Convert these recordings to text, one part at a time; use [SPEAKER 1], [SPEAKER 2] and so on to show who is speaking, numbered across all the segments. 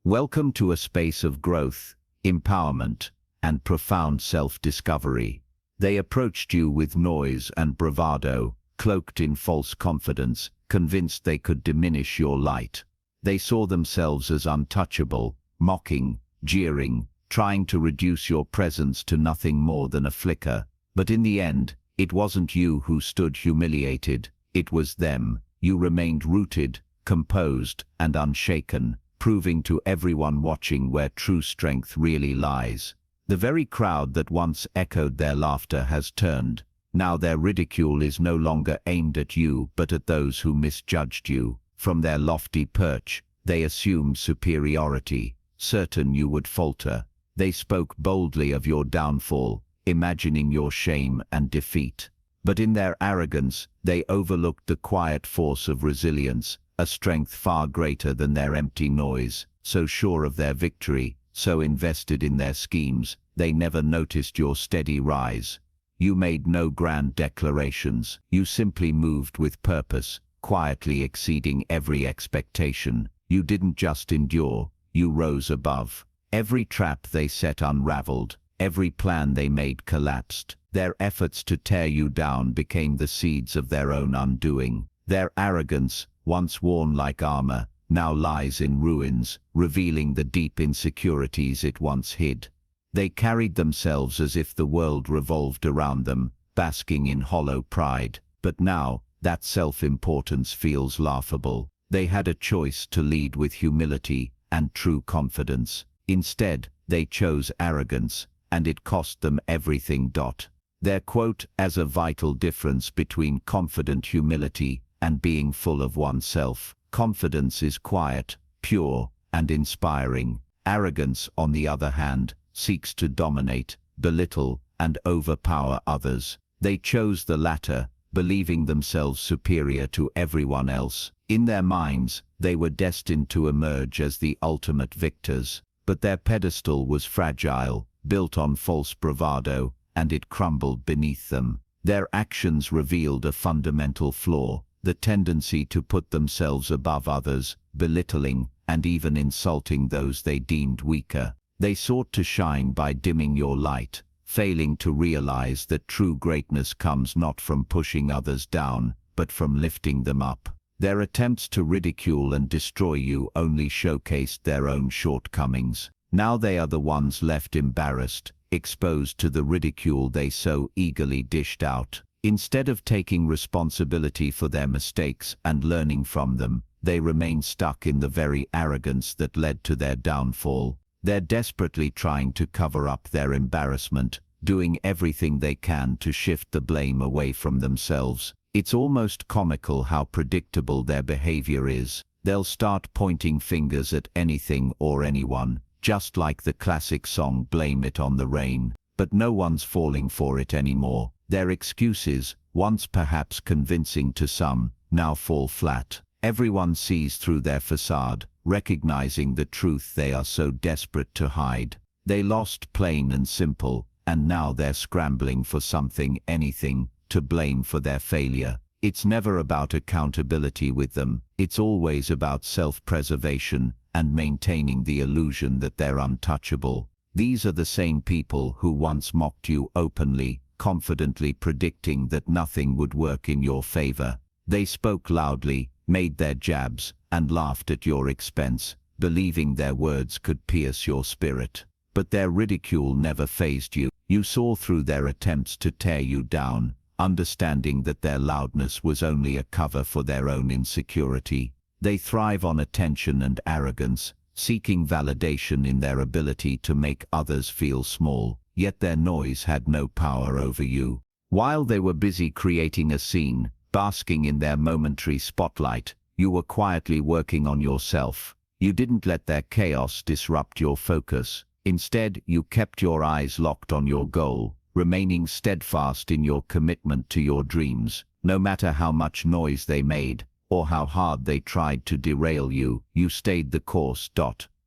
[SPEAKER 1] Welcome to a space of growth, empowerment, and profound self-discovery. They approached you with noise and bravado, cloaked in false confidence, convinced they could diminish your light. They saw themselves as untouchable, mocking, jeering, trying to reduce your presence to nothing more than a flicker. But in the end, it wasn't you who stood humiliated, it was them. You remained rooted, composed, and unshaken, proving to everyone watching where true strength really lies. The very crowd that once echoed their laughter has turned. Now their ridicule is no longer aimed at you but at those who misjudged you. From their lofty perch, they assumed superiority, certain you would falter. They spoke boldly of your downfall, imagining your shame and defeat. But in their arrogance, they overlooked the quiet force of resilience, a strength far greater than their empty noise. So sure of their victory, so invested in their schemes, they never noticed your steady rise. You made no grand declarations, you simply moved with purpose, quietly exceeding every expectation. You didn't just endure, you rose above. Every trap they set unraveled, every plan they made collapsed. Their efforts to tear you down became the seeds of their own undoing. Their arrogance, once worn like armor, now lies in ruins, revealing the deep insecurities it once hid. They carried themselves as if the world revolved around them, basking in hollow pride. But now, that self-importance feels laughable. They had a choice to lead with humility and true confidence. Instead, they chose arrogance, and it cost them everything. Their quote as a vital difference between confident humility and being full of oneself. Confidence is quiet, pure, and inspiring. Arrogance, on the other hand, seeks to dominate, belittle, and overpower others. They chose the latter, believing themselves superior to everyone else. In their minds, they were destined to emerge as the ultimate victors. But their pedestal was fragile, built on false bravado, and it crumbled beneath them. Their actions revealed a fundamental flaw, the tendency to put themselves above others, belittling and even insulting those they deemed weaker. They sought to shine by dimming your light, failing to realize that true greatness comes not from pushing others down, but from lifting them up. Their attempts to ridicule and destroy you only showcased their own shortcomings. Now they are the ones left embarrassed, exposed to the ridicule they so eagerly dished out. Instead of taking responsibility for their mistakes and learning from them, they remain stuck in the very arrogance that led to their downfall. They're desperately trying to cover up their embarrassment, doing everything they can to shift the blame away from themselves. It's almost comical how predictable their behavior is. They'll start pointing fingers at anything or anyone, just like the classic song "Blame It on the Rain." But no one's falling for it anymore. Their excuses, once perhaps convincing to some, now fall flat. Everyone sees through their facade, recognizing the truth they are so desperate to hide. They lost plain and simple, and now they're scrambling for something, anything, to blame for their failure. It's never about accountability with them. It's always about self-preservation and maintaining the illusion that they're untouchable. These are the same people who once mocked you openly, confidently predicting that nothing would work in your favor. They spoke loudly, made their jabs, and laughed at your expense, believing their words could pierce your spirit. But their ridicule never fazed you. You saw through their attempts to tear you down, understanding that their loudness was only a cover for their own insecurity. They thrive on attention and arrogance, seeking validation in their ability to make others feel small, yet their noise had no power over you. While they were busy creating a scene, basking in their momentary spotlight, you were quietly working on yourself. You didn't let their chaos disrupt your focus. Instead, you kept your eyes locked on your goal, remaining steadfast in your commitment to your dreams. No matter how much noise they made, or how hard they tried to derail you, you stayed the course.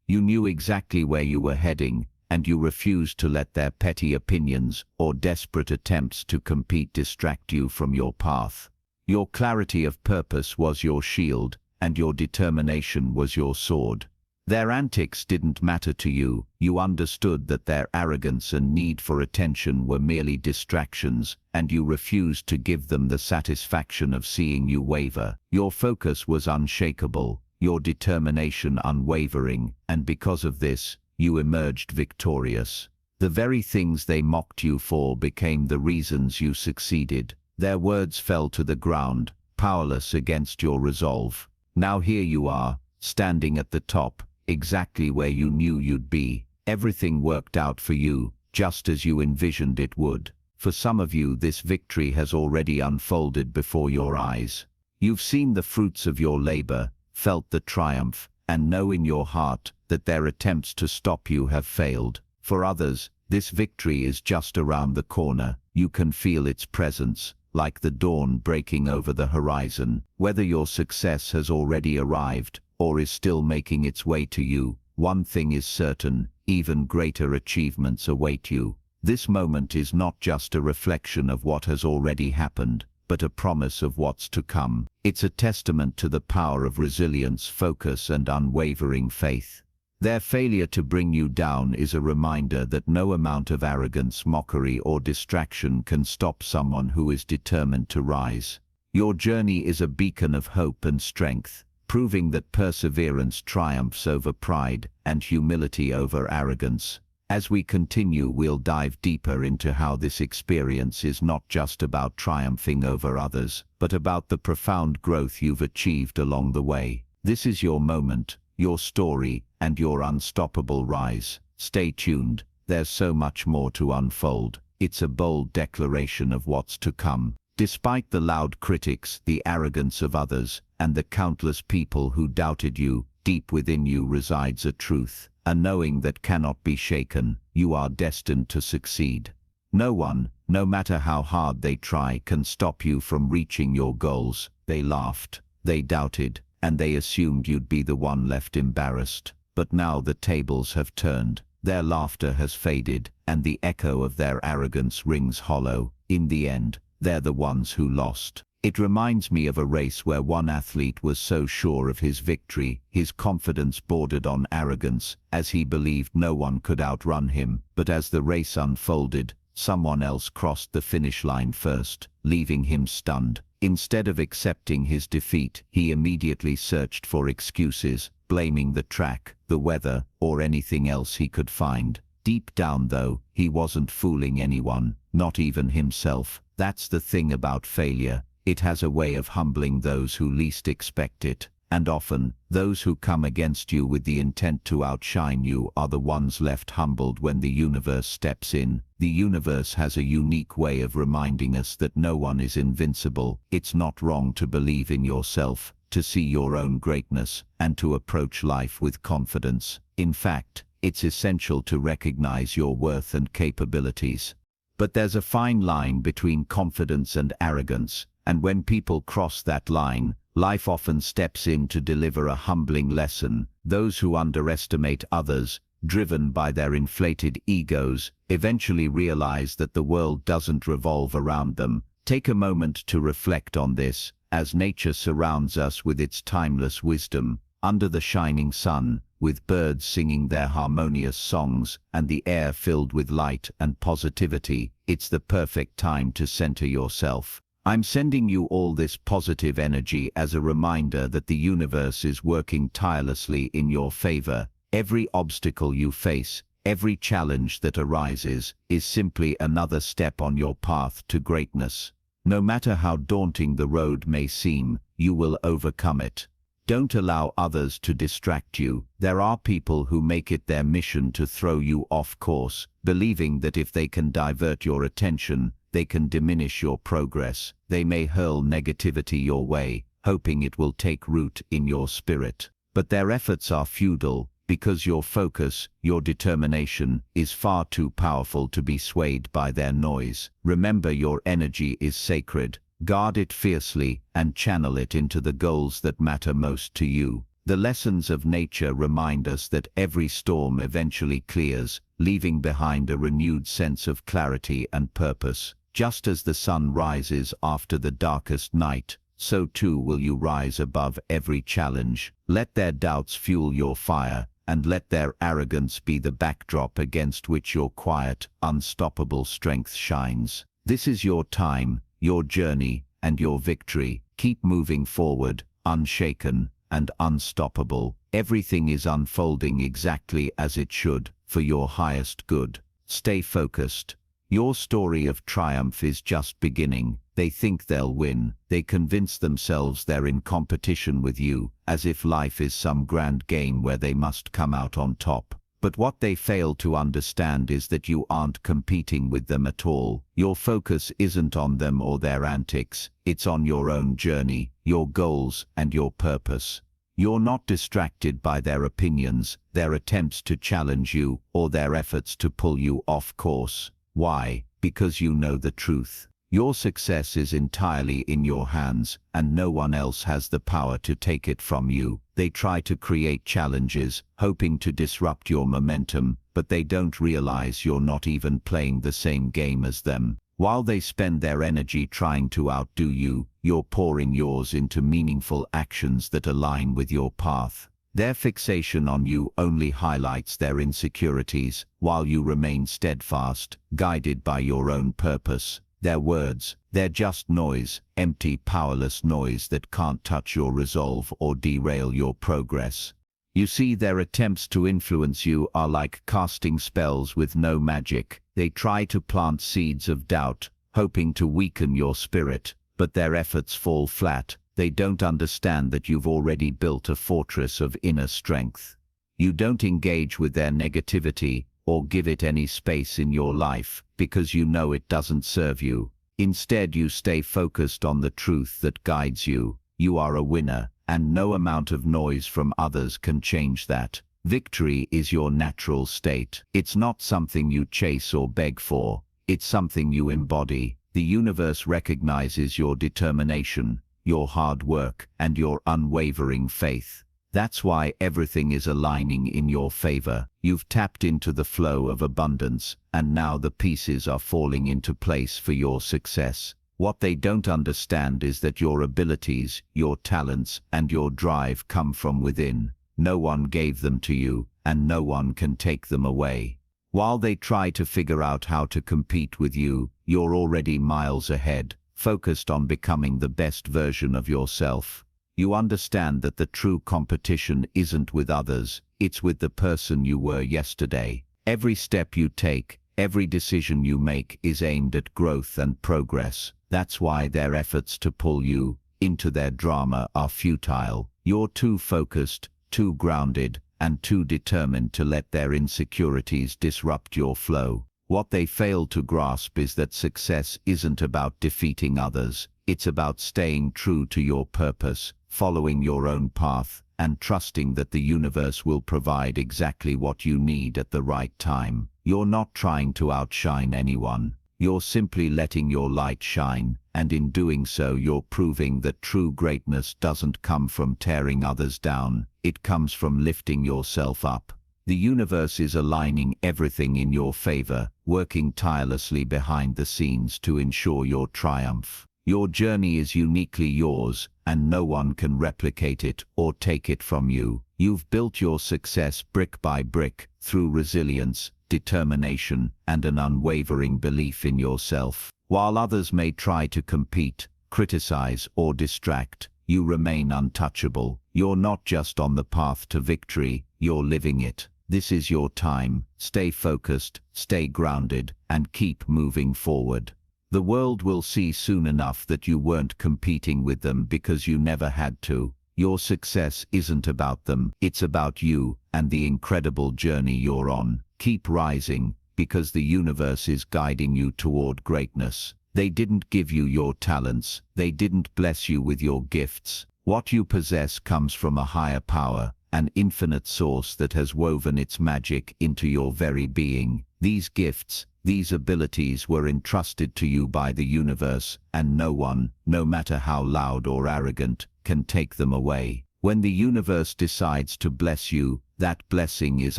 [SPEAKER 1] You knew exactly where you were heading, and you refused to let their petty opinions or desperate attempts to compete distract you from your path. Your clarity of purpose was your shield, and your determination was your sword. Their antics didn't matter to you. You understood that their arrogance and need for attention were merely distractions, and you refused to give them the satisfaction of seeing you waver. Your focus was unshakable, your determination unwavering, and because of this, you emerged victorious. The very things they mocked you for became the reasons you succeeded. Their words fell to the ground, powerless against your resolve. Now here you are, standing at the top, exactly where you knew you'd be. Everything worked out for you, just as you envisioned it would. For some of you, this victory has already unfolded before your eyes. You've seen the fruits of your labor, felt the triumph, and know in your heart that their attempts to stop you have failed. For others, this victory is just around the corner. You can feel its presence, like the dawn breaking over the horizon. Whether your success has already arrived, or is still making its way to you, one thing is certain: even greater achievements await you. This moment is not just a reflection of what has already happened, but a promise of what's to come. It's a testament to the power of resilience, focus, and unwavering faith. Their failure to bring you down is a reminder that no amount of arrogance, mockery, or distraction can stop someone who is determined to rise. Your journey is a beacon of hope and strength, proving that perseverance triumphs over pride and humility over arrogance. As we continue, we'll dive deeper into how this experience is not just about triumphing over others, but about the profound growth you've achieved along the way. This is your moment, your story, and your unstoppable rise. Stay tuned, there's so much more to unfold. It's a bold declaration of what's to come. Despite the loud critics, the arrogance of others, and the countless people who doubted you, deep within you resides a truth, a knowing that cannot be shaken. You are destined to succeed. No one, no matter how hard they try, can stop you from reaching your goals. They laughed, they doubted, and they assumed you'd be the one left embarrassed. But now the tables have turned. Their laughter has faded, and the echo of their arrogance rings hollow. In the end, they're the ones who lost. It reminds me of a race where one athlete was so sure of his victory, his confidence bordered on arrogance, as he believed no one could outrun him. But as the race unfolded, someone else crossed the finish line first, leaving him stunned. Instead of accepting his defeat, he immediately searched for excuses, blaming the track, the weather, or anything else he could find. Deep down, though, he wasn't fooling anyone, not even himself. That's the thing about failure. It has a way of humbling those who least expect it. And often, those who come against you with the intent to outshine you are the ones left humbled when the universe steps in. The universe has a unique way of reminding us that no one is invincible. It's not wrong to believe in yourself, to see your own greatness, and to approach life with confidence. In fact, it's essential to recognize your worth and capabilities. But there's a fine line between confidence and arrogance, and when people cross that line, life often steps in to deliver a humbling lesson. Those who underestimate others, driven by their inflated egos, eventually realize that the world doesn't revolve around them. Take a moment to reflect on this. As nature surrounds us with its timeless wisdom, under the shining sun, with birds singing their harmonious songs, and the air filled with light and positivity, it's the perfect time to center yourself. I'm sending you all this positive energy as a reminder that the universe is working tirelessly in your favor. Every obstacle you face, every challenge that arises, is simply another step on your path to greatness. No matter how daunting the road may seem, you will overcome it. Don't allow others to distract you. There are people who make it their mission to throw you off course, believing that if they can divert your attention, they can diminish your progress. They may hurl negativity your way, hoping it will take root in your spirit. But their efforts are futile, because your focus, your determination, is far too powerful to be swayed by their noise. Remember, your energy is sacred. Guard it fiercely and channel it into the goals that matter most to you. The lessons of nature remind us that every storm eventually clears, leaving behind a renewed sense of clarity and purpose. Just as the sun rises after the darkest night, so too will you rise above every challenge. Let their doubts fuel your fire, and let their arrogance be the backdrop against which your quiet, unstoppable strength shines. This is your time, your journey, and your victory. Keep moving forward, unshaken and unstoppable. Everything is unfolding exactly as it should, for your highest good. Stay focused. Your story of triumph is just beginning. They think they'll win. They convince themselves they're in competition with you, as if life is some grand game where they must come out on top. But what they fail to understand is that you aren't competing with them at all. Your focus isn't on them or their antics. It's on your own journey, your goals, and your purpose. You're not distracted by their opinions, their attempts to challenge you, or their efforts to pull you off course. Why? Because you know the truth. Your success is entirely in your hands, and no one else has the power to take it from you. They try to create challenges, hoping to disrupt your momentum, but they don't realize you're not even playing the same game as them. While they spend their energy trying to outdo you, you're pouring yours into meaningful actions that align with your path. Their fixation on you only highlights their insecurities, while you remain steadfast, guided by your own purpose. Their words, they're just noise, empty, powerless noise that can't touch your resolve or derail your progress. You see, their attempts to influence you are like casting spells with no magic. They try to plant seeds of doubt, hoping to weaken your spirit, but their efforts fall flat. They don't understand that you've already built a fortress of inner strength. You don't engage with their negativity or give it any space in your life because you know it doesn't serve you. Instead, you stay focused on the truth that guides you. You are a winner, and no amount of noise from others can change that. Victory is your natural state. It's not something you chase or beg for. It's something you embody. The universe recognizes your determination, your hard work, and your unwavering faith. That's why everything is aligning in your favor. You've tapped into the flow of abundance, and now the pieces are falling into place for your success. What they don't understand is that your abilities, your talents, and your drive come from within. No one gave them to you, and no one can take them away. While they try to figure out how to compete with you, you're already miles ahead, focused on becoming the best version of yourself. You understand that the true competition isn't with others, it's with the person you were yesterday. Every step you take, every decision you make is aimed at growth and progress. That's why their efforts to pull you into their drama are futile. You're too focused, too grounded, and too determined to let their insecurities disrupt your flow. What they fail to grasp is that success isn't about defeating others. It's about staying true to your purpose, following your own path, and trusting that the universe will provide exactly what you need at the right time. You're not trying to outshine anyone. You're simply letting your light shine, and in doing so you're proving that true greatness doesn't come from tearing others down. It comes from lifting yourself up. The universe is aligning everything in your favor, working tirelessly behind the scenes to ensure your triumph. Your journey is uniquely yours, and no one can replicate it or take it from you. You've built your success brick by brick, through resilience, determination, and an unwavering belief in yourself. While others may try to compete, criticize, or distract, you remain untouchable. You're not just on the path to victory, you're living it. This is your time. Stay focused, stay grounded, and keep moving forward. The world will see soon enough that you weren't competing with them because you never had to. Your success isn't about them, it's about you and the incredible journey you're on. Keep rising, because the universe is guiding you toward greatness. They didn't give you your talents, they didn't bless you with your gifts. What you possess comes from a higher power, an infinite source that has woven its magic into your very being. These gifts, these abilities were entrusted to you by the universe, and no one, no matter how loud or arrogant, can take them away. When the universe decides to bless you, that blessing is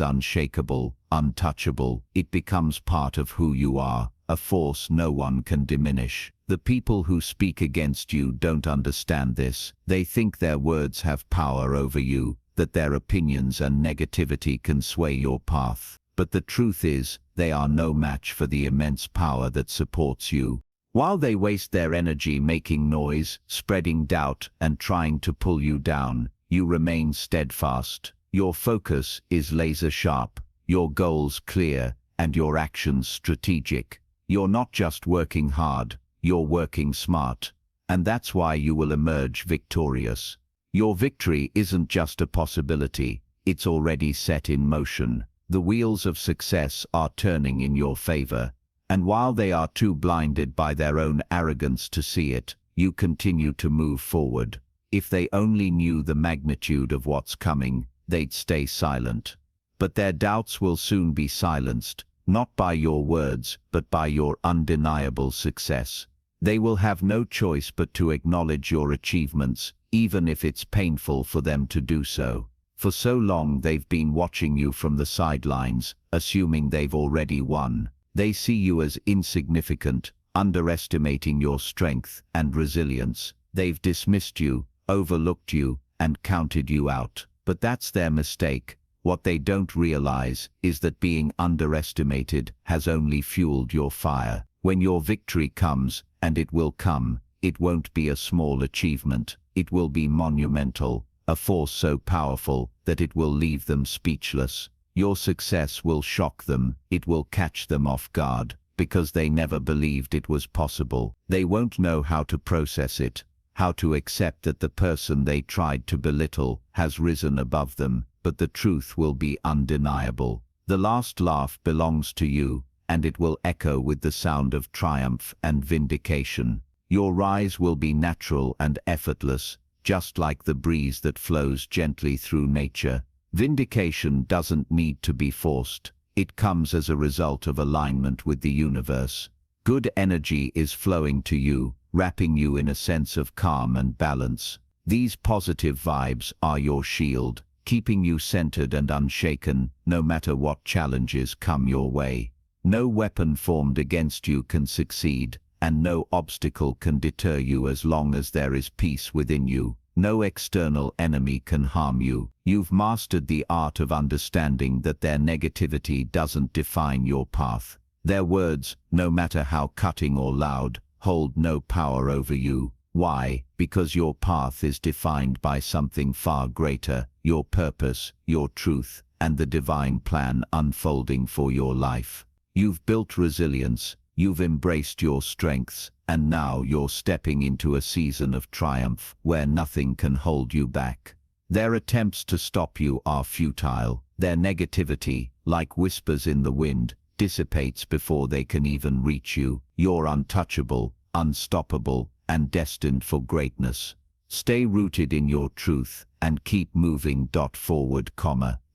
[SPEAKER 1] unshakable, untouchable. It becomes part of who you are, a force no one can diminish. The people who speak against you don't understand this. They think their words have power over you, that their opinions and negativity can sway your path. But the truth is, they are no match for the immense power that supports you. While they waste their energy making noise, spreading doubt, and trying to pull you down, you remain steadfast. Your focus is laser sharp, your goals clear, and your actions strategic. You're not just working hard, you're working smart. And that's why you will emerge victorious. Your victory isn't just a possibility, it's already set in motion. The wheels of success are turning in your favor. And while they are too blinded by their own arrogance to see it, you continue to move forward. If they only knew the magnitude of what's coming, they'd stay silent. But their doubts will soon be silenced, not by your words, but by your undeniable success. They will have no choice but to acknowledge your achievements, even if it's painful for them to do so. For so long they've been watching you from the sidelines, assuming they've already won. They see you as insignificant, underestimating your strength and resilience. They've dismissed you, overlooked you, and counted you out. But that's their mistake. What they don't realize is that being underestimated has only fueled your fire. When your victory comes, and it will come, it won't be a small achievement. It will be monumental, a force so powerful that it will leave them speechless. Your success will shock them, it will catch them off guard, because they never believed it was possible. They won't know how to process it, how to accept that the person they tried to belittle has risen above them, but the truth will be undeniable. The last laugh belongs to you, and it will echo with the sound of triumph and vindication. Your rise will be natural and effortless, just like the breeze that flows gently through nature. Vindication doesn't need to be forced. It comes as a result of alignment with the universe. Good energy is flowing to you, wrapping you in a sense of calm and balance. These positive vibes are your shield, keeping you centered and unshaken, no matter what challenges come your way. No weapon formed against you can succeed, and no obstacle can deter you as long as there is peace within you. No external enemy can harm you. You've mastered the art of understanding that their negativity doesn't define your path. Their words, no matter how cutting or loud, hold no power over you. Why? Because your path is defined by something far greater, your purpose, your truth, and the divine plan unfolding for your life. You've built resilience, you've embraced your strengths, and now you're stepping into a season of triumph where nothing can hold you back. Their attempts to stop you are futile. Their negativity, like whispers in the wind, dissipates before they can even reach you. You're untouchable, unstoppable, and destined for greatness. Stay rooted in your truth and keep moving. Forward,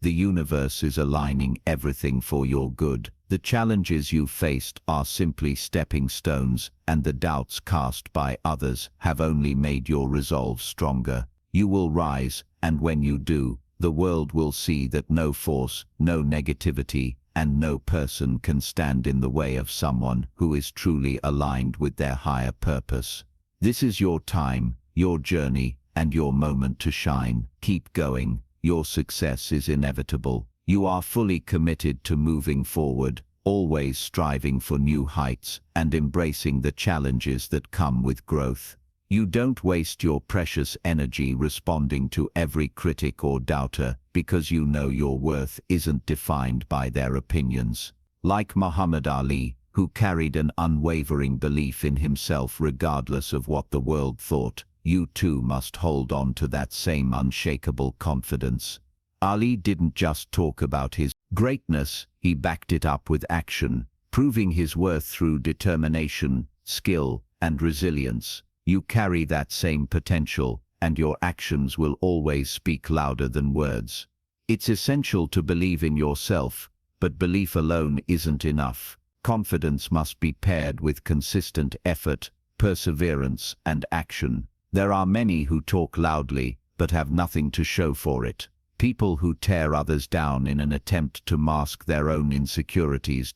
[SPEAKER 1] the universe is aligning everything for your good. The challenges you faced are simply stepping stones, and the doubts cast by others have only made your resolve stronger. You will rise, and when you do, the world will see that no force, no negativity, and no person can stand in the way of someone who is truly aligned with their higher purpose. This is your time, your journey, and your moment to shine. Keep going. Your success is inevitable. You are fully committed to moving forward, always striving for new heights and embracing the challenges that come with growth. You don't waste your precious energy responding to every critic or doubter, because you know your worth isn't defined by their opinions. Like Muhammad Ali, who carried an unwavering belief in himself regardless of what the world thought, you too must hold on to that same unshakable confidence. Ali didn't just talk about his greatness, he backed it up with action, proving his worth through determination, skill, and resilience. You carry that same potential, and your actions will always speak louder than words. It's essential to believe in yourself, but belief alone isn't enough. Confidence must be paired with consistent effort, perseverance, and action. There are many who talk loudly, but have nothing to show for it. People who tear others down in an attempt to mask their own insecurities.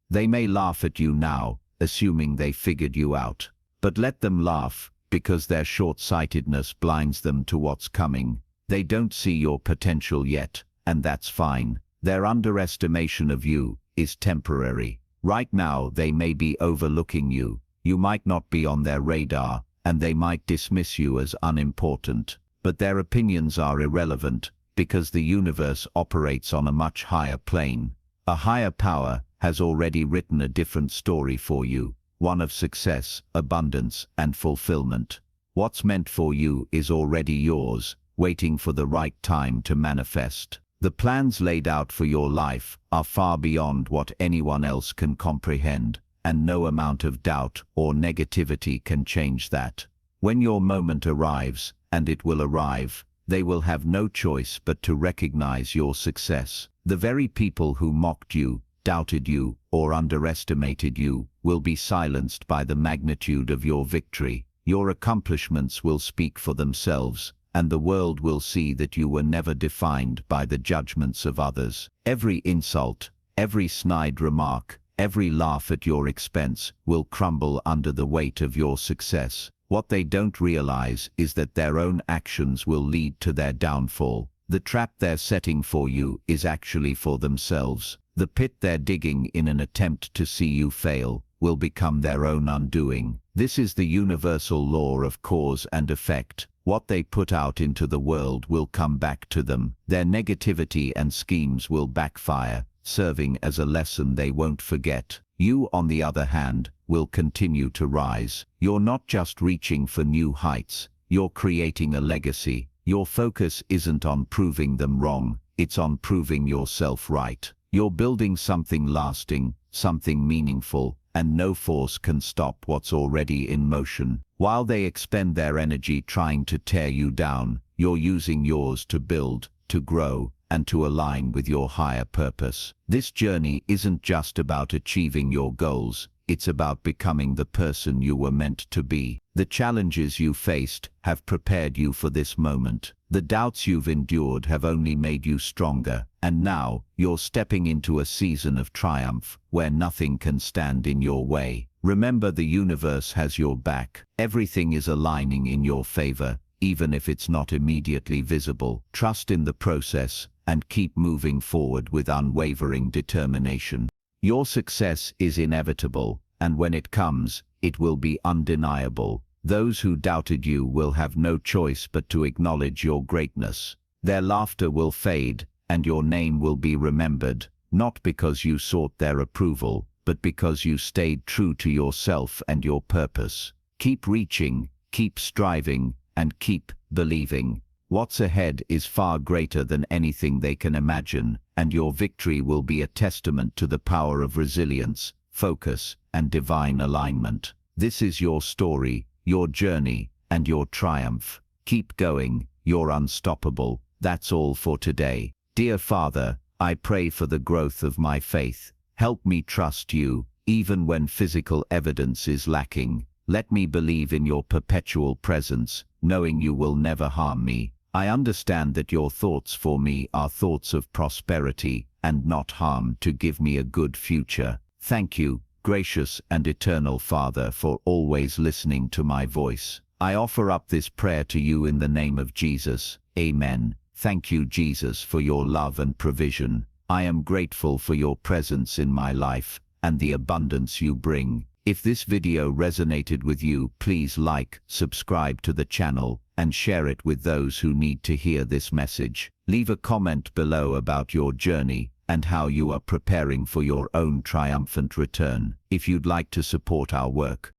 [SPEAKER 1] They may laugh at you now, assuming they figured you out. But let them laugh, because their short-sightedness blinds them to what's coming. They don't see your potential yet, and that's fine. Their underestimation of you is temporary. Right now they may be overlooking you. You might not be on their radar, and they might dismiss you as unimportant. But their opinions are irrelevant, because the universe operates on a much higher plane. A higher power has already written a different story for you, one of success, abundance, and fulfillment. What's meant for you is already yours, waiting for the right time to manifest. The plans laid out for your life are far beyond what anyone else can comprehend, and no amount of doubt or negativity can change that. When your moment arrives, and it will arrive, they will have no choice but to recognize your success. The very people who mocked you, doubted you, or underestimated you will be silenced by the magnitude of your victory. Your accomplishments will speak for themselves, and the world will see that you were never defined by the judgments of others. Every insult, every snide remark, every laugh at your expense will crumble under the weight of your success. What they don't realize is that their own actions will lead to their downfall. The trap they're setting for you is actually for themselves. The pit they're digging in an attempt to see you fail will become their own undoing. This is the universal law of cause and effect. What they put out into the world will come back to them. Their negativity and schemes will backfire, serving as a lesson they won't forget. You, on the other hand, will continue to rise. You're not just reaching for new heights, you're creating a legacy. Your focus isn't on proving them wrong, it's on proving yourself right. You're building something lasting, something meaningful, and no force can stop what's already in motion. While they expend their energy trying to tear you down, you're using yours to build, to grow, and to align with your higher purpose. This journey isn't just about achieving your goals, it's about becoming the person you were meant to be. The challenges you faced have prepared you for this moment. The doubts you've endured have only made you stronger, and now you're stepping into a season of triumph where nothing can stand in your way. Remember, the universe has your back. Everything is aligning in your favor, even if it's not immediately visible. Trust in the process and keep moving forward with unwavering determination. Your success is inevitable, and when it comes, it will be undeniable. Those who doubted you will have no choice but to acknowledge your greatness. Their laughter will fade, and your name will be remembered, not because you sought their approval, but because you stayed true to yourself and your purpose. Keep reaching, keep striving, and keep believing. What's ahead is far greater than anything they can imagine, and your victory will be a testament to the power of resilience, focus, and divine alignment. This is your story, your journey, and your triumph. Keep going, you're unstoppable. That's all for today. Dear Father, I pray for the growth of my faith. Help me trust you, even when physical evidence is lacking. Let me believe in your perpetual presence, knowing you will never harm me. I understand that your thoughts for me are thoughts of prosperity and not harm, to give me a good future. Thank you, gracious and eternal Father, for always listening to my voice. I offer up this prayer to you in the name of Jesus. Amen. Thank you, Jesus, for your love and provision. I am grateful for your presence in my life and the abundance you bring. If this video resonated with you, please like, subscribe to the channel, and share it with those who need to hear this message. Leave a comment below about your journey and how you are preparing for your own triumphant return. If you'd like to support our work,